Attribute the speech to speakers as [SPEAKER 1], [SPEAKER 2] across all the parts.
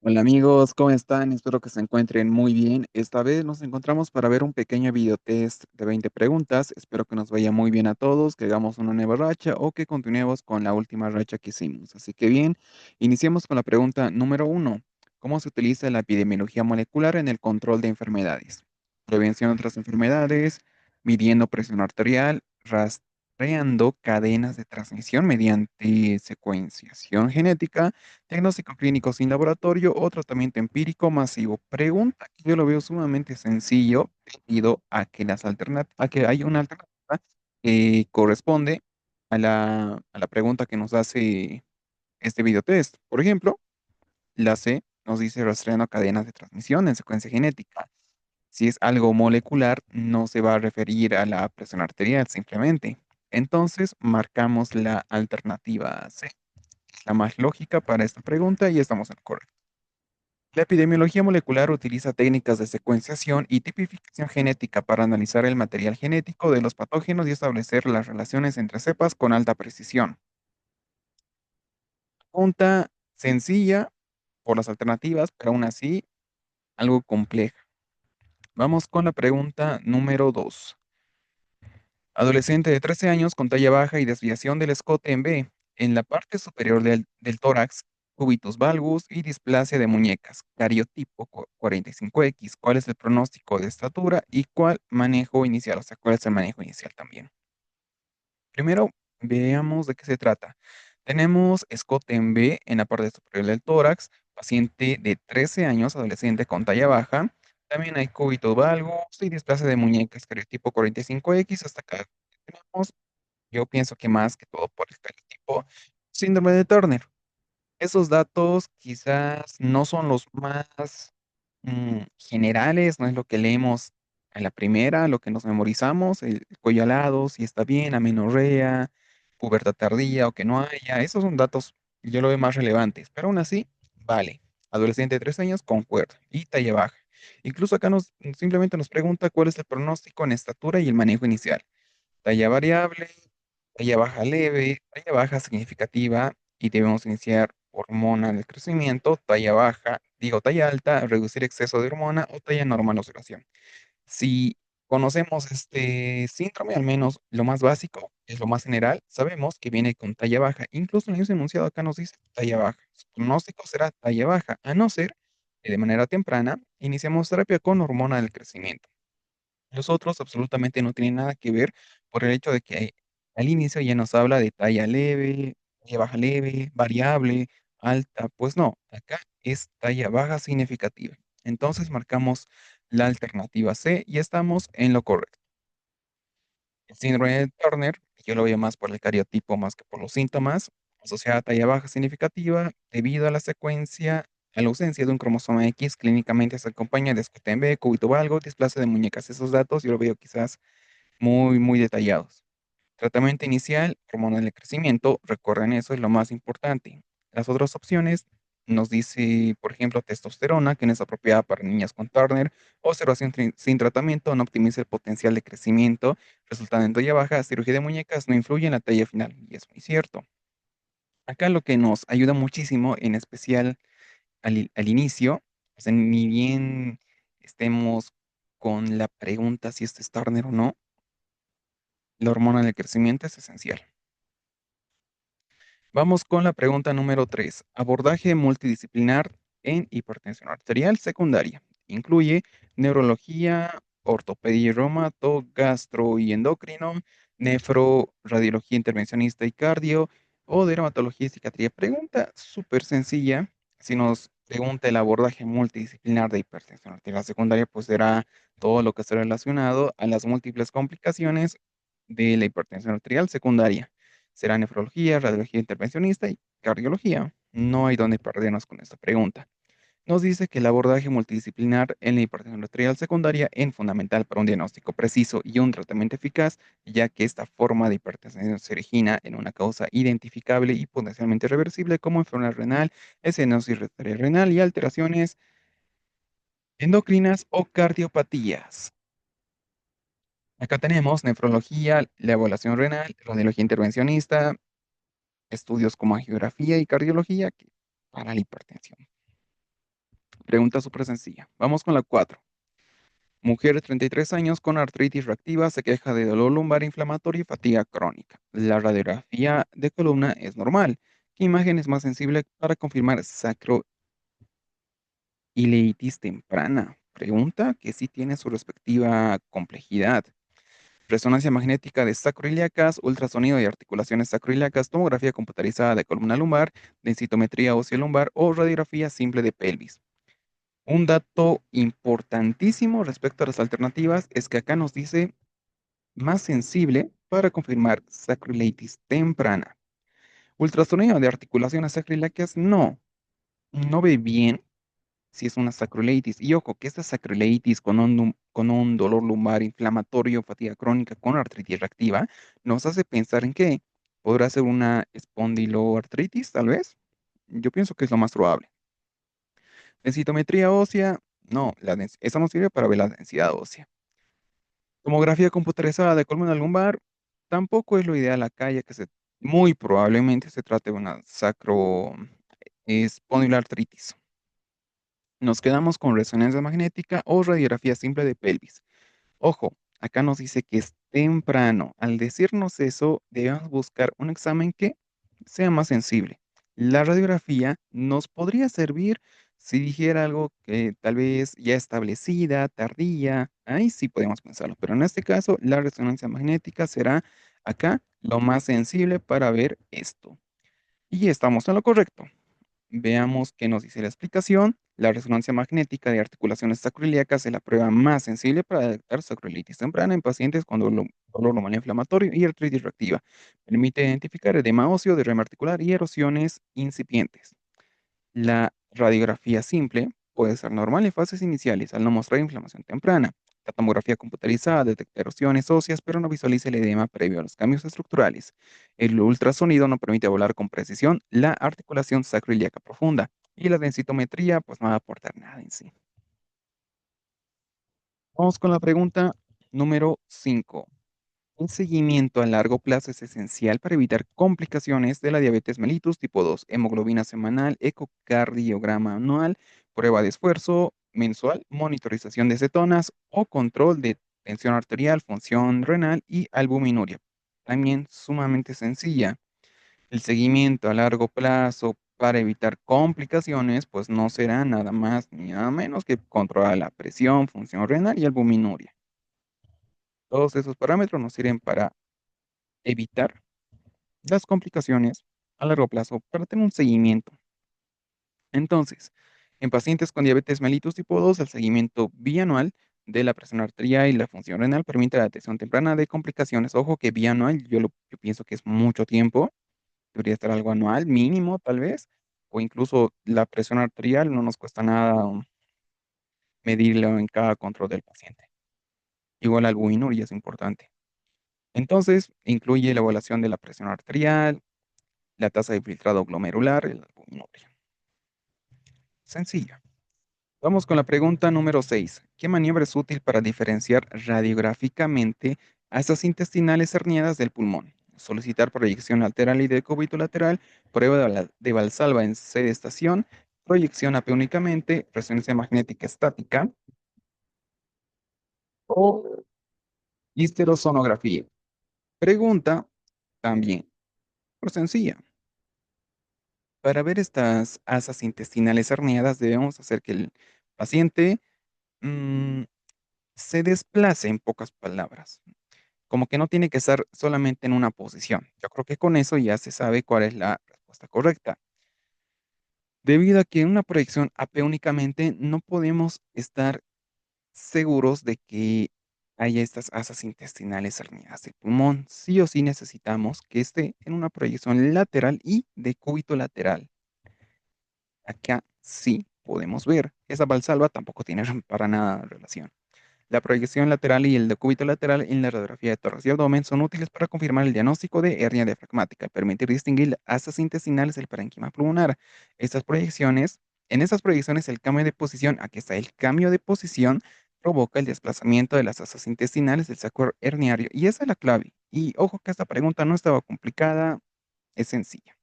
[SPEAKER 1] Hola amigos, ¿cómo están? Espero que se encuentren muy bien. Esta vez nos encontramos para ver un pequeño videotest de 20 preguntas. Espero que nos vaya muy bien a todos, que hagamos una nueva racha o que continuemos con la última racha que hicimos. Así que bien, iniciemos con la pregunta número uno. ¿Cómo se utiliza la epidemiología molecular en el control de enfermedades? Prevención de otras enfermedades, midiendo presión arterial, rastreando cadenas de transmisión mediante secuenciación genética, diagnóstico clínico sin laboratorio o tratamiento empírico masivo. Pregunta que yo lo veo sumamente sencillo debido a que a que hay una alternativa que corresponde a la pregunta que nos hace este videotest. Por ejemplo, la C nos dice rastreando cadenas de transmisión en secuencia genética. Si es algo molecular, no se va a referir a la presión arterial simplemente. Entonces, marcamos la alternativa C, la más lógica para esta pregunta y estamos en lo correcto. La epidemiología molecular utiliza técnicas de secuenciación y tipificación genética para analizar el material genético de los patógenos y establecer las relaciones entre cepas con alta precisión. Pregunta sencilla por las alternativas, pero aún así algo compleja. Vamos con la pregunta número 2. Adolescente de 13 años con talla baja y desviación del escote en B, en la parte superior del tórax, cubitus valgus y displasia de muñecas, cariotipo 45X. ¿Cuál es el pronóstico de estatura y cuál manejo inicial? O sea, ¿cuál es el manejo inicial también? Primero, veamos de qué se trata. Tenemos escote en B en la parte superior del tórax, paciente de 13 años, adolescente con talla baja. También hay cúbito valgus y displasia de muñecas, cariotipo 45X. Hasta acá tenemos, yo pienso que más que todo por el cariotipo, síndrome de Turner. Esos datos quizás no son los más generales, no es lo que leemos a la primera, lo que nos memorizamos, el cuello alado, si está bien, amenorrea, pubertad tardía o que no haya, esos son datos, yo lo veo más relevantes, pero aún así, vale. Adolescente de 3 años, concuerdo, y talla baja. Incluso acá simplemente nos pregunta cuál es el pronóstico en estatura y el manejo inicial. Talla variable, talla baja leve, talla baja significativa y debemos iniciar hormona del crecimiento, talla baja, digo talla alta, reducir exceso de hormona o talla normal observación. Si conocemos este síndrome, al menos lo más básico, es lo más general, sabemos que viene con talla baja. Incluso en el mismo enunciado acá nos dice talla baja. Su pronóstico será talla baja, a no ser que de manera temprana iniciamos terapia con hormona del crecimiento. Los otros absolutamente no tienen nada que ver por el hecho de que al inicio ya nos habla de talla leve, talla baja leve, variable, alta. Pues no, acá es talla baja significativa. Entonces marcamos la alternativa C y estamos en lo correcto. El síndrome de Turner, yo lo veo más por el cariotipo más que por los síntomas, asociada a talla baja significativa, debido a la ausencia de un cromosoma X, clínicamente se acompaña de escote en B, cúbito valgo, displasia de muñecas. Esos datos yo lo veo quizás muy, muy detallados. Tratamiento inicial, hormona del crecimiento, recuerden eso es lo más importante. Las otras opciones nos dice, por ejemplo, testosterona, que no es apropiada para niñas con Turner, observación sin tratamiento, no optimiza el potencial de crecimiento, resultando en talla baja, cirugía de muñecas no influye en la talla final, y es muy cierto. Acá lo que nos ayuda muchísimo, en especial al inicio, o sea, ni bien estemos con la pregunta si esto es Turner o no, la hormona del crecimiento es esencial. Vamos con la pregunta número 3. Abordaje multidisciplinar en hipertensión arterial secundaria. Incluye neurología, ortopedia y reumato, gastro y endocrino, nefro, radiología intervencionista y cardio, o dermatología y psiquiatría. Pregunta súper sencilla. Si nos pregunta el abordaje multidisciplinar de hipertensión arterial secundaria, pues será todo lo que esté relacionado a las múltiples complicaciones de la hipertensión arterial secundaria. Será nefrología, radiología intervencionista y cardiología. No hay donde perdernos con esta pregunta. Nos dice que el abordaje multidisciplinar en la hipertensión arterial secundaria es fundamental para un diagnóstico preciso y un tratamiento eficaz, ya que esta forma de hipertensión se origina en una causa identificable y potencialmente reversible como enfermedad renal, estenosis arterial renal y alteraciones endocrinas o cardiopatías. Acá tenemos nefrología, la evaluación renal, radiología intervencionista, estudios como angiografía y cardiología para la hipertensión. Pregunta súper sencilla. Vamos con la 4. Mujer de 33 años con artritis reactiva se queja de dolor lumbar inflamatorio y fatiga crónica. La radiografía de columna es normal. ¿Qué imagen es más sensible para confirmar sacroileitis temprana? Pregunta que sí tiene su respectiva complejidad. Resonancia magnética de sacroiliacas, ultrasonido de articulaciones sacroiliacas, tomografía computarizada de columna lumbar, densitometría ósea lumbar o radiografía simple de pelvis. Un dato importantísimo respecto a las alternativas es que acá nos dice más sensible para confirmar sacroiliitis temprana. Ultrasonido de articulaciones sacroiliacas no ve bien si es una sacroiliitis. Y ojo, que esta sacroiliitis con un dolor lumbar inflamatorio, fatiga crónica, con artritis reactiva, nos hace pensar en que podrá ser una espondiloartritis, tal vez. Yo pienso que es lo más probable. Densitometría ósea, no, esa no sirve para ver la densidad ósea. Tomografía computarizada de columna lumbar, tampoco es lo ideal acá, ya que muy probablemente se trate de una sacroespondiloartritis. Nos quedamos con resonancia magnética o radiografía simple de pelvis. Ojo, acá nos dice que es temprano. Al decirnos eso, debemos buscar un examen que sea más sensible. La radiografía nos podría servir si dijera algo que tal vez ya establecida, tardía. Ahí sí podemos pensarlo. Pero en este caso, la resonancia magnética será acá lo más sensible para ver esto. Y estamos en lo correcto. Veamos qué nos dice la explicación. La resonancia magnética de articulaciones sacroiliacas es la prueba más sensible para detectar sacroiliitis temprana en pacientes con dolor lumbar inflamatorio y artritis reactiva. Permite identificar edema óseo, derrame articular y erosiones incipientes. La radiografía simple puede ser normal en fases iniciales al no mostrar inflamación temprana. La tomografía computarizada detecta erosiones óseas, pero no visualiza el edema previo a los cambios estructurales. El ultrasonido no permite evaluar con precisión la articulación sacroiliaca profunda. Y la densitometría, pues no va a aportar nada en sí. Vamos con la pregunta número 5. Un seguimiento a largo plazo es esencial para evitar complicaciones de la diabetes mellitus tipo 2, hemoglobina semanal, ecocardiograma anual, prueba de esfuerzo mensual, monitorización de cetonas o control de tensión arterial, función renal y albuminuria. También sumamente sencilla. El seguimiento a largo plazo para evitar complicaciones, pues no será nada más ni nada menos que controlar la presión, función renal y albuminuria. Todos esos parámetros nos sirven para evitar las complicaciones a largo plazo para tener un seguimiento. Entonces, en pacientes con diabetes mellitus tipo 2, el seguimiento bianual de la presión arterial y la función renal permite la detección temprana de complicaciones. Ojo que bianual, yo pienso que es mucho tiempo, debería estar algo anual, mínimo tal vez, o incluso la presión arterial no nos cuesta nada medirlo en cada control del paciente. Igual la albuminuria es importante. Entonces, incluye la evaluación de la presión arterial, la tasa de filtrado glomerular, el albuminuria. Sencillo. Vamos con la pregunta número 6. ¿Qué maniobra es útil para diferenciar radiográficamente asas intestinales herniadas del pulmón? Solicitar proyección lateral y decúbito lateral, prueba de Valsalva en sedestación, proyección apeónicamente, resonancia magnética estática o histerosonografía. Pregunta también, por sencilla. Para ver estas asas intestinales herniadas debemos hacer que el paciente mm, se desplace, en pocas palabras. Como que no tiene que estar solamente en una posición. Yo creo que con eso ya se sabe cuál es la respuesta correcta. Debido a que en una proyección AP únicamente no podemos estar seguros de que haya estas asas intestinales herniadas del pulmón. Sí o sí necesitamos que esté en una proyección lateral y decúbito lateral. Acá sí podemos ver. Esa valsalva tampoco tiene para nada relación. La proyección lateral y el decúbito lateral en la radiografía de tórax y abdomen son útiles para confirmar el diagnóstico de hernia diafragmática y permitir distinguir asas intestinales del parénquima pulmonar. En estas proyecciones, el cambio de posición, aquí está, el cambio de posición provoca el desplazamiento de las asas intestinales del saco herniario. Y esa es la clave. Y ojo que esta pregunta no estaba complicada, es sencilla.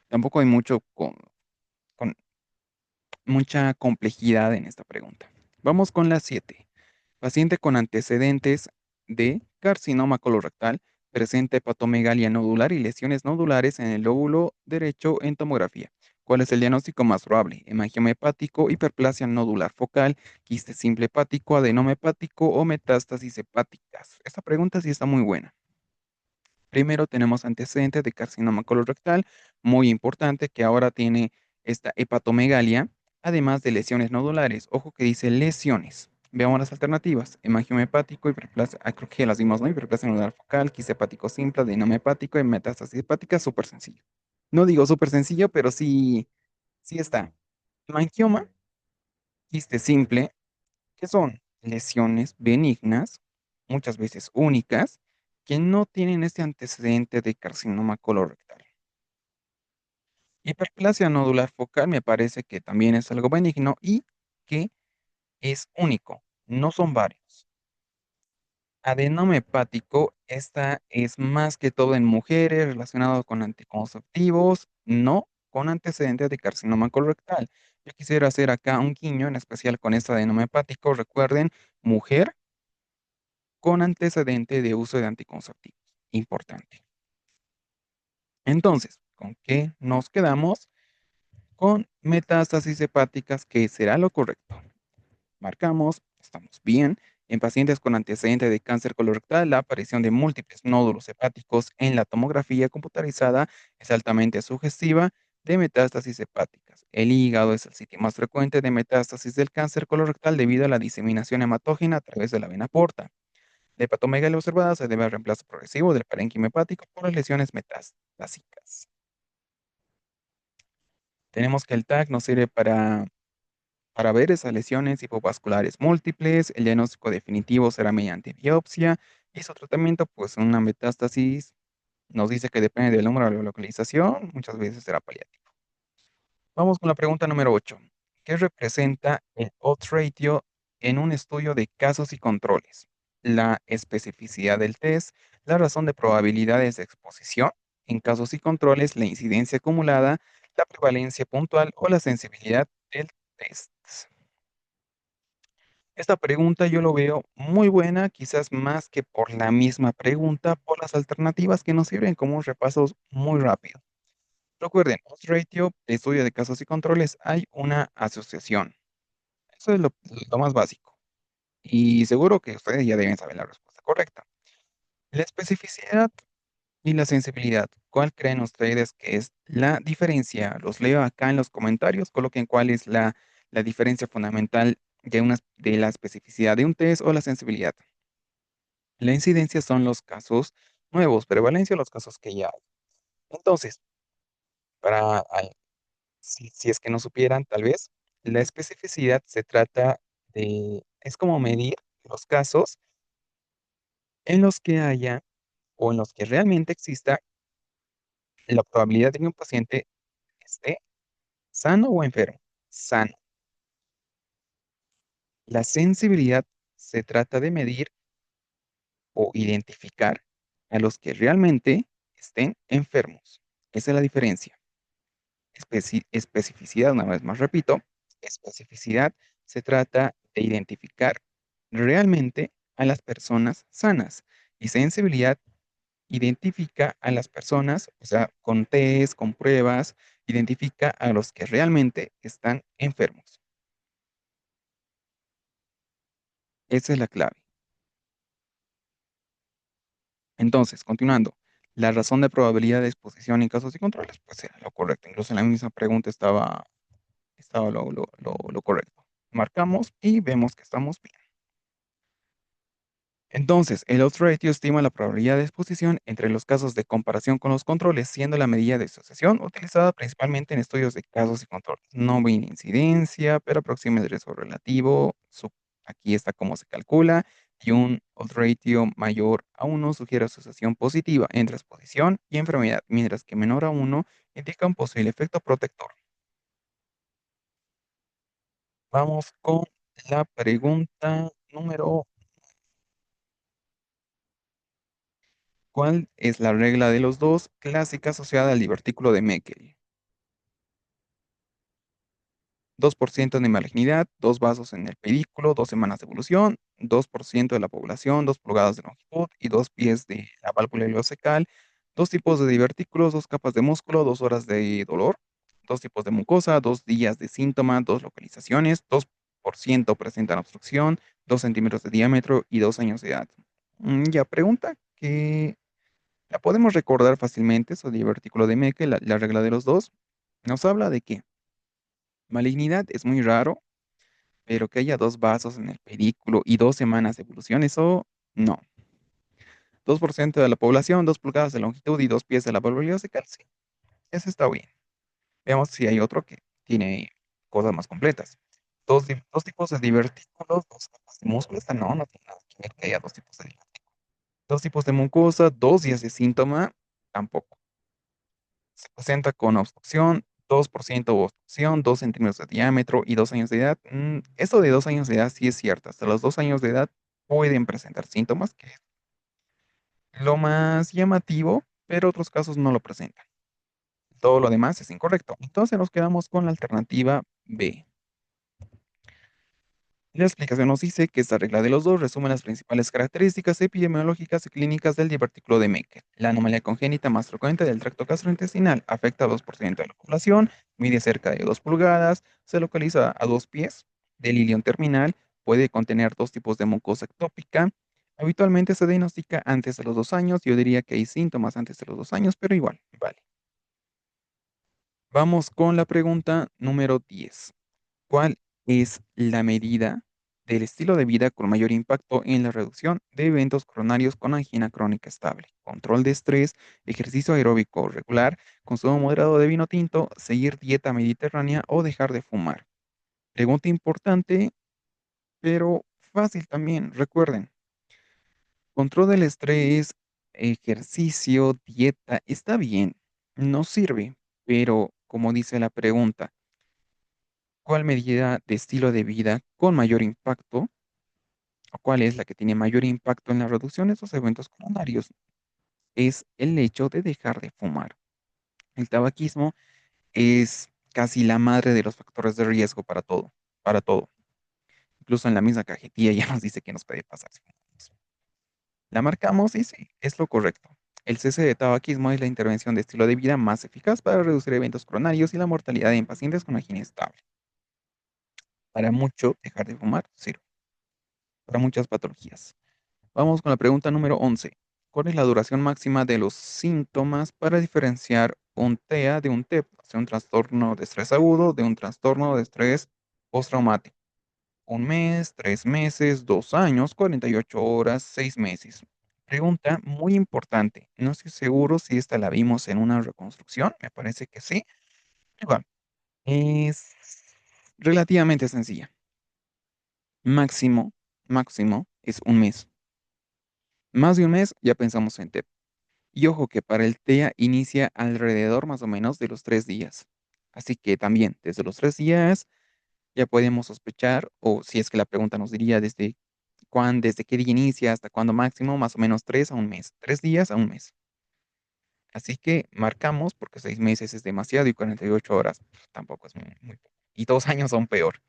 [SPEAKER 1] Tampoco hay mucho con mucha complejidad en esta pregunta. Vamos con la 7. Paciente con antecedentes de carcinoma colorectal, presenta hepatomegalia nodular y lesiones nodulares en el lóbulo derecho en tomografía. ¿Cuál es el diagnóstico más probable? Hemangioma hepático, hiperplasia nodular focal, quiste simple hepático, adenoma hepático o metástasis hepáticas. Esta pregunta sí está muy buena. Primero tenemos antecedentes de carcinoma colorectal, muy importante que ahora tiene esta hepatomegalia, además de lesiones nodulares. Ojo que dice lesiones. Veamos las alternativas. Hemangioma hepático, hiperplasia, creo que ya las vimos, ¿no? Hiperplasia nodular focal, quiste hepático simple, adenoma hepático y metástasis hepática, súper sencillo. No digo súper sencillo, pero sí, sí está. Hemangioma, quiste simple, que son lesiones benignas, muchas veces únicas, que no tienen este antecedente de carcinoma colorectal. Hiperplasia nodular focal me parece que también es algo benigno y que es único, no son varios. Adenoma hepático, esta es más que todo en mujeres relacionado con anticonceptivos, no con antecedentes de carcinoma colorectal. Yo quisiera hacer acá un guiño, en especial con este adenoma hepático. Recuerden, mujer con antecedente de uso de anticonceptivos. Importante. Entonces, ¿con qué nos quedamos? Con metástasis hepáticas, que será lo correcto. Marcamos, estamos bien. En pacientes con antecedente de cáncer colorectal, la aparición de múltiples nódulos hepáticos en la tomografía computarizada es altamente sugestiva de metástasis hepáticas. El hígado es el sitio más frecuente de metástasis del cáncer colorectal debido a la diseminación hematógena a través de la vena porta. La hepatomegalia observada se debe al reemplazo progresivo del parénquima hepático por las lesiones metastásicas. Tenemos que el TAC nos sirve para ver esas lesiones hipovasculares múltiples. El diagnóstico definitivo será mediante biopsia y su tratamiento, pues una metástasis nos dice que depende del número de la localización, muchas veces será paliativo. Vamos con la pregunta número 8. ¿Qué representa el odds ratio en un estudio de casos y controles? La especificidad del test, la razón de probabilidades de exposición, en casos y controles, la incidencia acumulada, la prevalencia puntual o la sensibilidad del test. Esta pregunta yo lo veo muy buena, quizás más que por la misma pregunta, por las alternativas que nos sirven como un repaso muy rápido. Recuerden, odds ratio, estudio de casos y controles, hay una asociación. Eso es lo más básico. Y seguro que ustedes ya deben saber la respuesta correcta. La especificidad y la sensibilidad. ¿Cuál creen ustedes que es la diferencia? Los leo acá en los comentarios. Coloquen cuál es la diferencia fundamental de la especificidad de un test o la sensibilidad. La incidencia son los casos nuevos, prevalencia los casos que ya hay. Entonces, si es que no supieran, tal vez, la especificidad se trata es como medir los casos en los que haya o en los que realmente exista la probabilidad de que un paciente esté sano o enfermo. Sano. La sensibilidad se trata de medir o identificar a los que realmente estén enfermos. Esa es la diferencia. Especificidad, una vez más repito, especificidad se trata de identificar realmente a las personas sanas y sensibilidad identifica a las personas, o sea, con test, con pruebas, identifica a los que realmente están enfermos. Esa es la clave. Entonces, continuando, la razón de probabilidad de exposición en casos y controles, pues era lo correcto. Incluso en la misma pregunta estaba lo correcto. Marcamos y vemos que estamos bien. Entonces, el odds ratio estima la probabilidad de exposición entre los casos de comparación con los controles, siendo la medida de asociación utilizada principalmente en estudios de casos y controles. No viene incidencia, pero aproxima el riesgo relativo. Aquí está cómo se calcula. Y un odds ratio mayor a 1 sugiere asociación positiva entre exposición y enfermedad, mientras que menor a 1 indica un posible efecto protector. Vamos con la pregunta número. ¿Cuál es la regla de los dos clásica asociada al divertículo de Meckel? 2% de malignidad, 2 vasos en el pedículo, 2 semanas de evolución, 2% de la población, 2 pulgadas de longitud y 2 pies de la válvula ileocecal, 2 tipos de divertículos, 2 capas de músculo, 2 horas de dolor, 2 tipos de mucosa, 2 días de síntoma, 2 localizaciones, 2% presentan obstrucción, 2 centímetros de diámetro y 2 años de edad. Ya, pregunta que la podemos recordar fácilmente, eso divertículo de Meckel, la regla de los dos, nos habla de que malignidad es muy raro, pero que haya 2 vasos en el pedículo y 2 semanas de evolución, eso no. 2% de la población, 2 pulgadas de longitud y 2 pies de la válvula de calcio. Eso está bien. Veamos si hay otro que tiene cosas más completas. Dos tipos de divertículos, 2 capas de músculo. Esta no tiene nada que ver que haya 2 tipos de divertículos. 2 tipos de mucosa, 2 días de síntoma, tampoco. Se presenta con obstrucción, 2% obstrucción, 2 centímetros de diámetro y 2 años de edad. Esto de 2 años de edad sí es cierto. Hasta los 2 años de edad pueden presentar síntomas, que es lo más llamativo, pero otros casos no lo presentan. Todo lo demás es incorrecto. Entonces nos quedamos con la alternativa B. La explicación nos dice que esta regla de los dos resume las principales características epidemiológicas y clínicas del divertículo de Meckel. La anomalía congénita más frecuente del tracto gastrointestinal afecta a 2% de la población, mide cerca de 2 pulgadas, se localiza a 2 pies del ilion terminal, puede contener 2 tipos de mucosa ectópica. Habitualmente se diagnostica antes de los 2 años. Yo diría que hay síntomas antes de los 2 años, pero igual, vale. Vamos con la pregunta número 10. ¿Cuál es la medida del estilo de vida con mayor impacto en la reducción de eventos coronarios con angina crónica estable? Control de estrés, ejercicio aeróbico regular, consumo moderado de vino tinto, seguir dieta mediterránea o dejar de fumar. Pregunta importante, pero fácil también. Recuerden, control del estrés, ejercicio, dieta, está bien, no sirve, pero como dice la pregunta, ¿cuál medida de estilo de vida con mayor impacto o cuál es la que tiene mayor impacto en la reducción de esos eventos coronarios? Es el hecho de dejar de fumar. El tabaquismo es casi la madre de los factores de riesgo para todo, para todo. Incluso en la misma cajetilla ya nos dice que nos puede pasar si fumamos. La marcamos y sí, es lo correcto. El cese de tabaquismo es la intervención de estilo de vida más eficaz para reducir eventos coronarios y la mortalidad en pacientes con angina estable. Para mucho, dejar de fumar sirve para muchas patologías. Vamos con la pregunta número 11. ¿Cuál es la duración máxima de los síntomas para diferenciar un TEA de un TEP? O sea, un trastorno de estrés agudo de un trastorno de estrés postraumático. 1 mes, 3 meses, 2 años, 48 horas, 6 meses. Pregunta muy importante. No estoy seguro si esta la vimos en una reconstrucción. Me parece que sí. Igual, es relativamente sencilla. Máximo, máximo es 1 mes. Más de 1 mes ya pensamos en TEP. Y ojo que para el TEA inicia alrededor más o menos de los 3 días. Así que también desde los 3 días ya podemos sospechar, o si es que la pregunta nos diría desde qué día inicia hasta cuándo máximo, más o menos 3 a 1 mes. 3 días a 1 mes. Así que marcamos porque 6 meses es demasiado y 48 horas tampoco es muy poco. Y 2 años aún peor.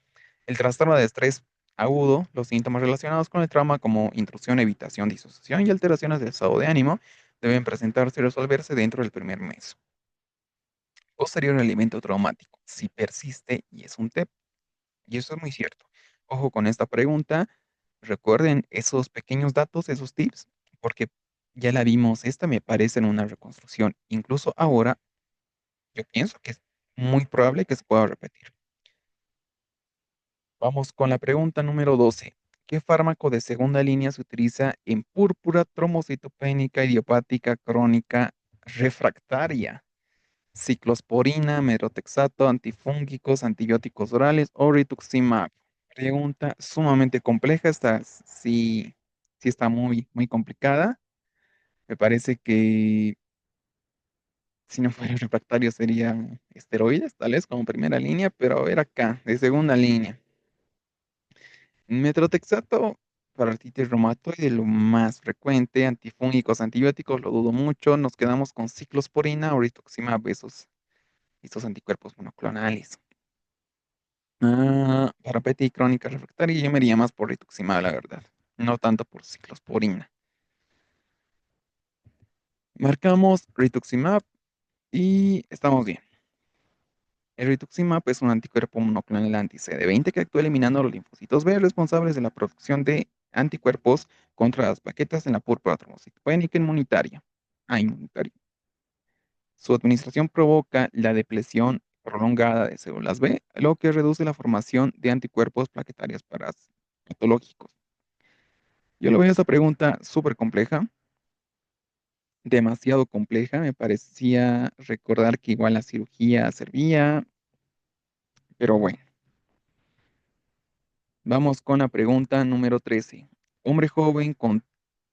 [SPEAKER 1] El trastorno de estrés agudo, los síntomas relacionados con el trauma como intrusión, evitación, disociación y alteraciones del estado de ánimo deben presentarse y resolverse dentro del primer mes. Posterior al evento traumático, si persiste y es un TEP. Y eso es muy cierto. Ojo con esta pregunta. Recuerden esos pequeños datos, esos tips, porque ya la vimos. Esta me parece en una reconstrucción. Incluso ahora, yo pienso que es muy probable que se pueda repetir. Vamos con la pregunta número 12. ¿Qué fármaco de segunda línea se utiliza en púrpura trombocitopénica idiopática crónica refractaria? Ciclosporina, methotrexato, antifúngicos, antibióticos orales o rituximab. Pregunta sumamente compleja. Esta sí, sí está muy complicada. Me parece que si no fuera refractario serían esteroides, tal vez como primera línea, pero a ver acá, de segunda línea. Metrotexato para artritis reumatoide, lo más frecuente, antifúngicos, antibióticos, lo dudo mucho. Nos quedamos con ciclosporina o rituximab, esos anticuerpos monoclonales. Para PT y crónica refractaria, yo me iría más por rituximab, la verdad. No tanto por ciclosporina. Marcamos rituximab y estamos bien. El rituximab es un anticuerpo monoclonal anti-CD20 que actúa eliminando los linfocitos B responsables de la producción de anticuerpos contra las plaquetas en la púrpura trombocitopénica inmunitaria. Inmunitaria. Su administración provoca la depresión prolongada de células B, lo que reduce la formación de anticuerpos plaquetarios patológicos. Yo le veo esta pregunta súper compleja, demasiado compleja. Me parecía recordar que igual la cirugía servía, pero bueno. Vamos con la pregunta número 13. Hombre joven con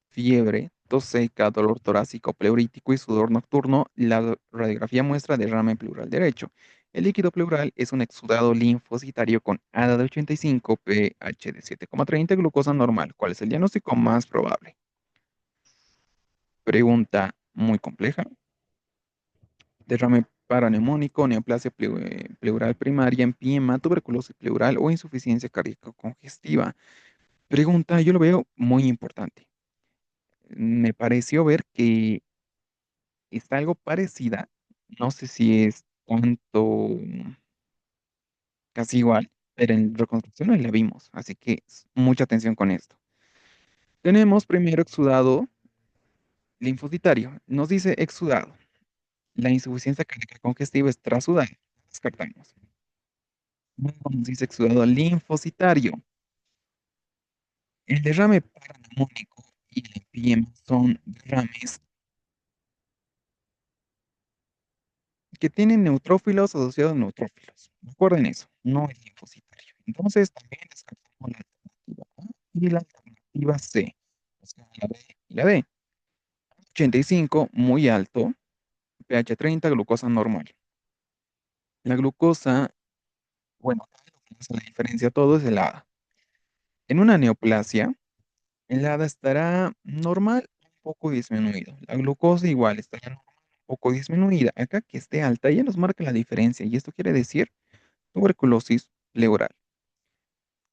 [SPEAKER 1] fiebre, tos seca, dolor torácico pleurítico y sudor nocturno. La radiografía muestra derrame pleural derecho. El líquido pleural es un exudado linfocitario con ADA de 85, pH de 7,30 y glucosa normal. ¿Cuál es el diagnóstico más probable? Pregunta muy compleja. Derrame paraneumónico, neoplasia pleural primaria, empiema, tuberculosis pleural o insuficiencia cardíaca congestiva. Pregunta, yo lo veo muy importante. Me pareció ver que está algo parecida. No sé si es tanto casi igual, pero en reconstrucción la vimos. Así que mucha atención con esto. Tenemos primero exudado linfocitario. Nos dice exudado. La insuficiencia cardíaca congestiva es trasudada. Descartamos. Luego nos dice exudado linfocitario. El derrame paraneumónico y el empiema son derrames que tienen neutrófilos asociados a neutrófilos. Recuerden eso, no es linfocitario. Entonces también descartamos la alternativa A y la alternativa C. O sea, la B y la D. 85, muy alto, pH 30, glucosa normal. La glucosa, bueno, acá lo que hace la diferencia a todo es el ADA. En una neoplasia, el ADA estará normal, un poco disminuido. La glucosa igual estará normal, un poco disminuida. Acá que esté alta, ya nos marca la diferencia. Y esto quiere decir tuberculosis pleural.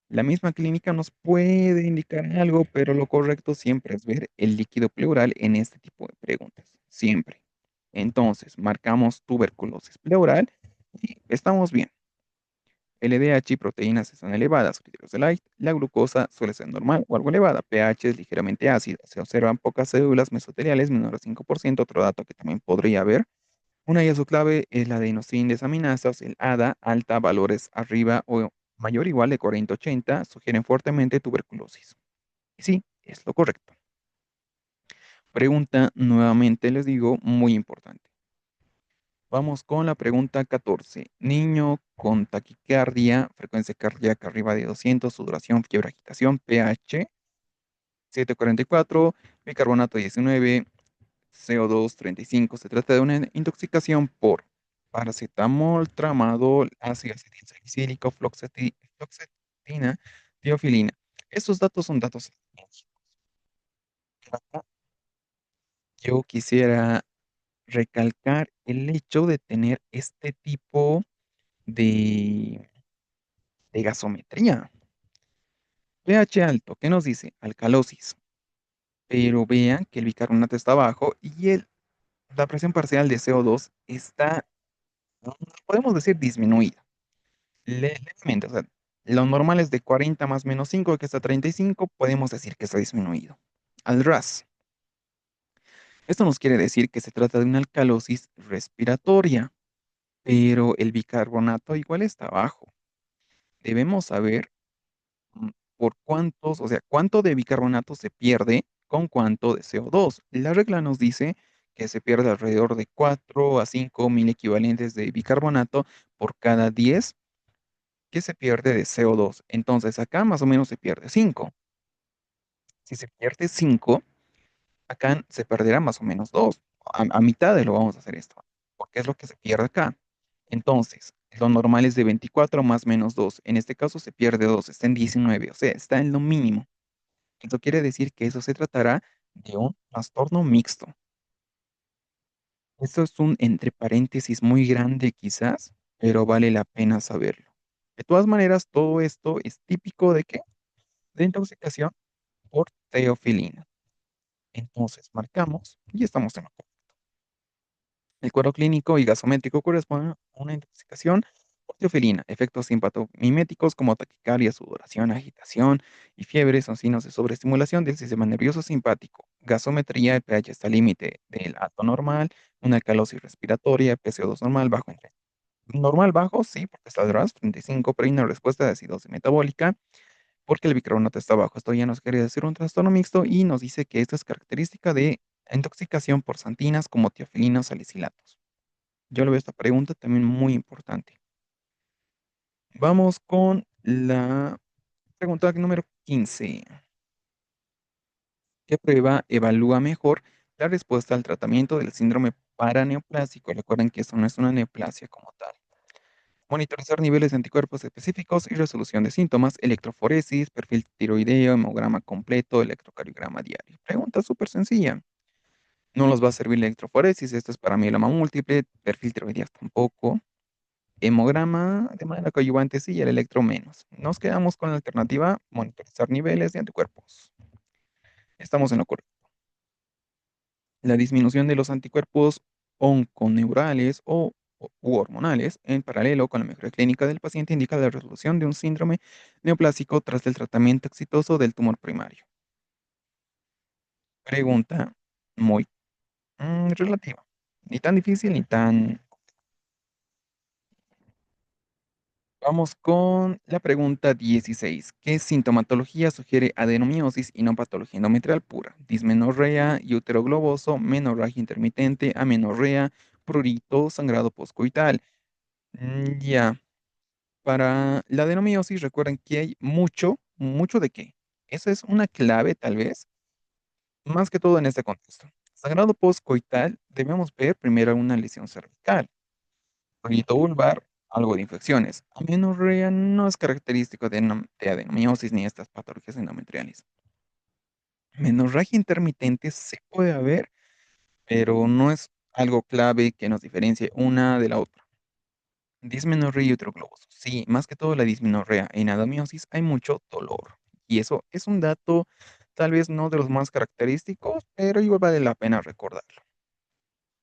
[SPEAKER 1] La misma clínica nos puede indicar algo, pero lo correcto siempre es ver el líquido pleural en este tipo de preguntas. Siempre. Entonces, marcamos tuberculosis pleural y estamos bien. LDH y proteínas están elevadas, criterios de Light. La glucosa suele ser normal o algo elevada. pH es ligeramente ácido. Se observan pocas células mesoteliales, menor a 5%. Otro dato que también podría haber. Una hallazgo clave es la adenosín desaminasas, el ADA, alta, valores arriba o mayor o igual de 40-80, sugieren fuertemente tuberculosis. Y sí, es lo correcto. Pregunta, nuevamente les digo, muy importante. Vamos con la pregunta 14. Niño con taquicardia, frecuencia cardíaca arriba de 200, sudoración, fiebre, agitación, pH 7,44, bicarbonato 19, CO2 35. Se trata de una intoxicación por paracetamol, tramadol, ácido acetilsalicílico, fluoxetina, teofilina. Estos datos son datos científicos. Yo quisiera recalcar el hecho de tener este tipo de, de gasometría. pH alto, ¿qué nos dice? Alcalosis. Pero vean que el bicarbonato está bajo y la presión parcial de CO2 está, podemos decir, disminuida. Levemente, o sea, lo normal es de 40 más menos 5, que está 35, podemos decir que está disminuido. Al RAS. Esto nos quiere decir que se trata de una alcalosis respiratoria, pero el bicarbonato igual está bajo. Debemos saber mm, por cuántos, o sea, cuánto de bicarbonato se pierde con cuánto de CO2. La regla nos dice que se pierde alrededor de 4 a 5 mil equivalentes de bicarbonato por cada 10 que se pierde de CO2. Entonces acá más o menos se pierde 5. Si se pierde 5, acá se perderá más o menos 2. A mitad de lo vamos a hacer esto, porque es lo que se pierde acá. Entonces, lo normal es de 24 más menos 2. En este caso se pierde 2, está en 19, o sea, está en lo mínimo. Eso quiere decir que eso se tratará de un trastorno mixto. Esto es un entre paréntesis muy grande quizás, pero vale la pena saberlo. De todas maneras, todo esto es típico de ¿qué? De intoxicación por teofilina. Entonces, marcamos y estamos en lo correcto. El cuadro clínico y gasométrico corresponden a una intoxicación por teofilina. Efectos simpatomiméticos como taquicardia, sudoración, agitación y fiebre son signos de sobreestimulación del sistema nervioso simpático. Gasometría, el pH está al límite del alto normal, una alcalosis respiratoria, PCO2 normal bajo entre normal bajo, sí, porque está DRAS 35, pero hay una respuesta de acidosis metabólica porque el bicarbonato está bajo. Esto ya nos quiere decir un trastorno mixto y nos dice que esto es característica de intoxicación por santinas como teofilinos salicilatos. Yo le veo esta pregunta también muy importante. Vamos con la pregunta número 15. ¿Qué prueba evalúa mejor la respuesta al tratamiento del síndrome paraneoplásico? Recuerden que esto no es una neoplasia como tal. Monitorizar niveles de anticuerpos específicos y resolución de síntomas, electroforesis, perfil tiroideo, hemograma completo, electrocardiograma diario. Pregunta súper sencilla. No nos va a servir la electroforesis, esto es para mieloma múltiple, perfil tiroideo tampoco. Hemograma de manera coadyuvante sí y el electro menos. Nos quedamos con la alternativa monitorizar niveles de anticuerpos. Estamos en lo correcto. La disminución de los anticuerpos onconeurales u hormonales en paralelo con la mejora clínica del paciente indica la resolución de un síndrome neoplásico tras el tratamiento exitoso del tumor primario. Pregunta muy relativa. Ni tan difícil ni tan. Vamos con la pregunta 16. ¿Qué sintomatología sugiere adenomiosis y no patología endometrial pura? Dismenorrea, útero globoso, menorragia intermitente, amenorrea, prurito, sangrado postcoital. Ya, para la adenomiosis recuerden que hay mucho, mucho de qué. Esa es una clave tal vez, más que todo en este contexto. Sangrado postcoital debemos ver primero una lesión cervical. Prurito vulvar, algo de infecciones. Amenorrea no es característico de adenomiosis ni estas patologías endometriales. Menorragia intermitente se puede haber, pero no es algo clave que nos diferencie una de la otra. Dismenorrea y uterogloboso. Sí, más que todo la dismenorrea. En adenomiosis hay mucho dolor. Y eso es un dato tal vez no de los más característicos, pero igual vale la pena recordarlo.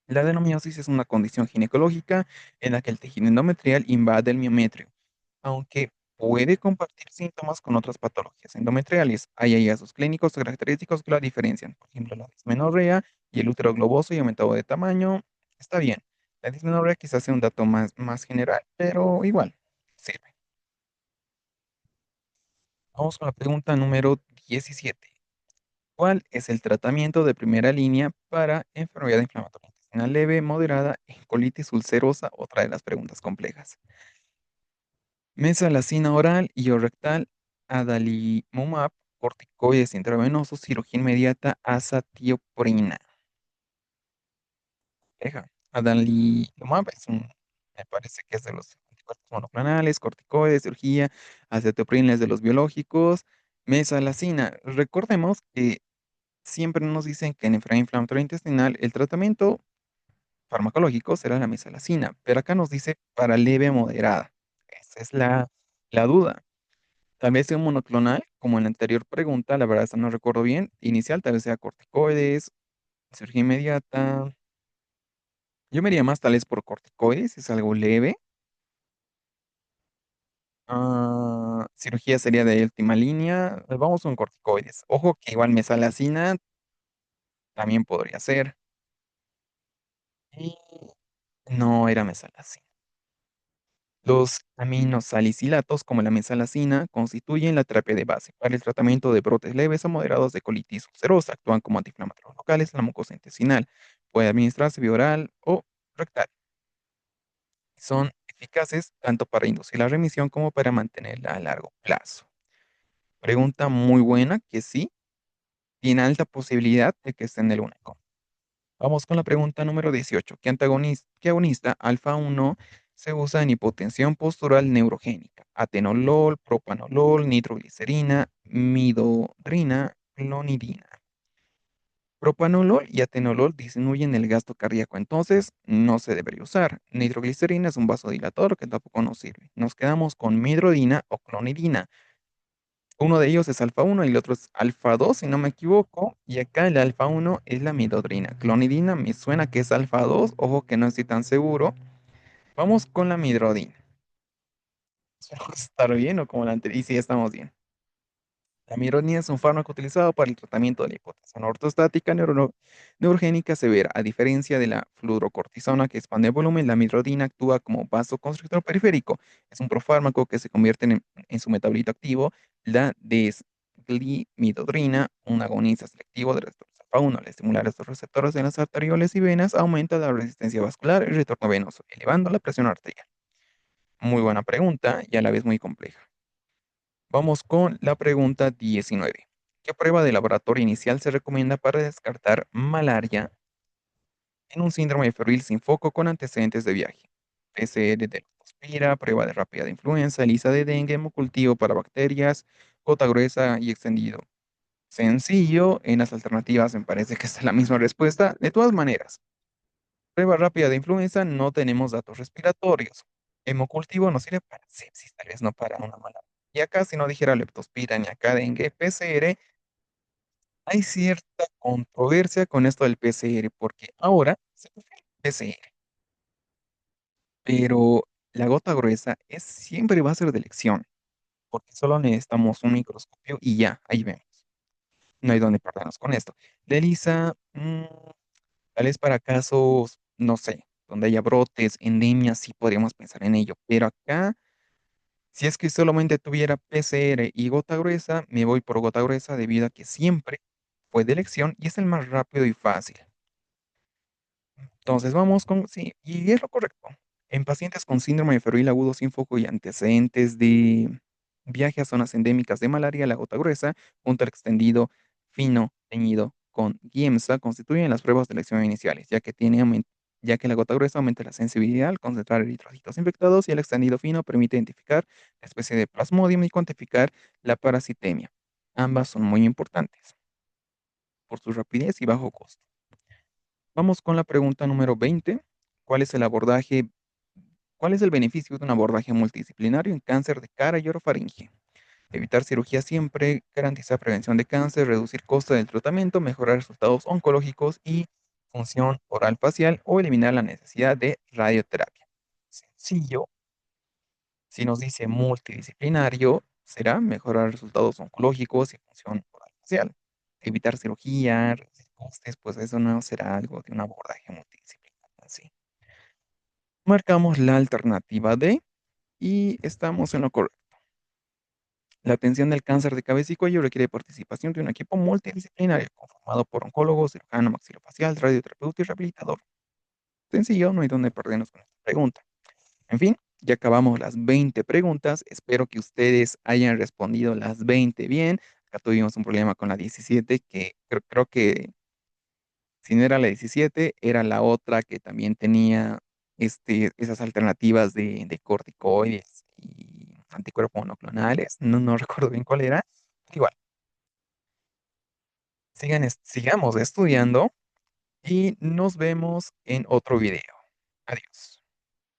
[SPEAKER 1] La adenomiosis es una condición ginecológica en la que el tejido endometrial invade el miometrio, aunque puede compartir síntomas con otras patologías endometriales. Hay hallazgos clínicos característicos que la diferencian. Por ejemplo, la dismenorrea y el útero globoso y aumentado de tamaño. Está bien. La dismenorrea quizás sea un dato más general, pero igual sirve. Vamos con la pregunta número 17. ¿Cuál es el tratamiento de primera línea para enfermedad inflamatoria intestinal leve, moderada y colitis ulcerosa? Otra de las preguntas complejas. Mesalazina oral y o rectal, adalimumab, corticoides intravenosos, cirugía inmediata, azatioprina. Deja. Adalimumab me parece que es de los anticuerpos monoclonales, corticoides, cirugía, azatioprina es de los biológicos. Mesalazina, recordemos que siempre nos dicen que en enfermedad inflamatoria intestinal el tratamiento farmacológico será la mesalazina, pero acá nos dice para leve a moderada. Esa es la duda. Tal vez sea un monoclonal, como en la anterior pregunta, la verdad esta no recuerdo bien. Inicial, tal vez sea corticoides, cirugía inmediata. Yo me iría más tal vez por corticoides, es algo leve. Cirugía sería de última línea. Vamos con corticoides. Ojo que igual mesalazina también podría ser. Y no era mesalazina. Los aminosalicilatos, como la mesalazina, constituyen la terapia de base para el tratamiento de brotes leves a moderados de colitis ulcerosa. Actúan como antiinflamatorios locales en la mucosa intestinal. Puede administrarse vía oral o rectal. Son eficaces tanto para inducir la remisión como para mantenerla a largo plazo. Pregunta muy buena que sí, tiene alta posibilidad de que esté en el único. Vamos con la pregunta número 18. ¿Qué agonista alfa 1 se usa en hipotensión postural neurogénica? Atenolol, propanolol, nitroglicerina, midodrina, clonidina. Propanolol y atenolol disminuyen el gasto cardíaco, entonces no se debería usar. Nitroglicerina es un vasodilatador que tampoco nos sirve. Nos quedamos con midrodina o clonidina. Uno de ellos es alfa 1 y el otro es alfa 2, si no me equivoco. Y acá el alfa 1 es la midodrina. Clonidina me suena que es alfa 2, ojo que no estoy tan seguro. Vamos con la midrodina. ¿Vamos a estar bien o como la anterior? Y sí, estamos bien. La mironina es un fármaco utilizado para el tratamiento de la hipotensión ortostática neurogénica severa. A diferencia de la fluorocortisona que expande el volumen, la mirodina actúa como vasoconstrictor periférico. Es un profármaco que se convierte en su metabolito activo, la desglimidodrina, un agonista selectivo de receptores alfa 1. Al estimular estos receptores en las arterioles y venas, aumenta la resistencia vascular y el retorno venoso, elevando la presión arterial. Muy buena pregunta y a la vez muy compleja. Vamos con la pregunta 19. ¿Qué prueba de laboratorio inicial se recomienda para descartar malaria en un síndrome febril sin foco con antecedentes de viaje? PCR de leptospira, prueba de rápida de influenza, ELISA de dengue, hemocultivo para bacterias, gota gruesa y extendido. Sencillo, en las alternativas me parece que está la misma respuesta. De todas maneras, prueba rápida de influenza, no tenemos datos respiratorios. Hemocultivo nos sirve para sepsis, tal vez no para una malaria. Y acá, si no dijera leptospira ni acá dengue, PCR, hay cierta controversia con esto del PCR, porque ahora se prefiere el PCR, pero la gota gruesa siempre va a ser de elección, porque solo necesitamos un microscopio y ya, ahí vemos. No hay donde perdernos con esto. De ELISA, tal vez para casos, no sé, donde haya brotes, endemias, sí podríamos pensar en ello, pero acá, si es que solamente tuviera PCR y gota gruesa, me voy por gota gruesa debido a que siempre fue de elección y es el más rápido y fácil. Entonces vamos con, sí, y es lo correcto. En pacientes con síndrome de febril agudo sin foco y antecedentes de viaje a zonas endémicas de malaria, la gota gruesa, junto al extendido fino teñido con Giemsa, constituyen las pruebas de elección iniciales, ya que la gota gruesa aumenta la sensibilidad al concentrar eritrocitos infectados y el extendido fino permite identificar la especie de plasmodium y cuantificar la parasitemia. Ambas son muy importantes por su rapidez y bajo costo. Vamos con la pregunta número 20. ¿Cuál es el abordaje, cuál es el beneficio de un abordaje multidisciplinario en cáncer de cara y orofaringe? Evitar cirugía siempre, garantizar prevención de cáncer, reducir costo del tratamiento, mejorar resultados oncológicos y función oral facial o eliminar la necesidad de radioterapia. Sencillo, si nos dice multidisciplinario, será mejorar resultados oncológicos y función oral facial. Evitar cirugía, reducir costes, pues eso no será algo de un abordaje multidisciplinario en sí. Marcamos la alternativa D y estamos en lo correcto. La atención del cáncer de cabeza y cuello requiere participación de un equipo multidisciplinario conformado por oncólogo, cirujano maxilofacial, radioterapeuta y rehabilitador. Sencillo, no hay donde perdernos con esta pregunta. En fin, ya acabamos las 20 preguntas. Espero que ustedes hayan respondido las 20 bien. Acá tuvimos un problema con la 17, que creo que si no era la 17, era la otra que también tenía esas alternativas de corticoides y anticuerpos monoclonales. No recuerdo bien cuál era. Igual, sigamos estudiando y nos vemos en otro video. Adiós.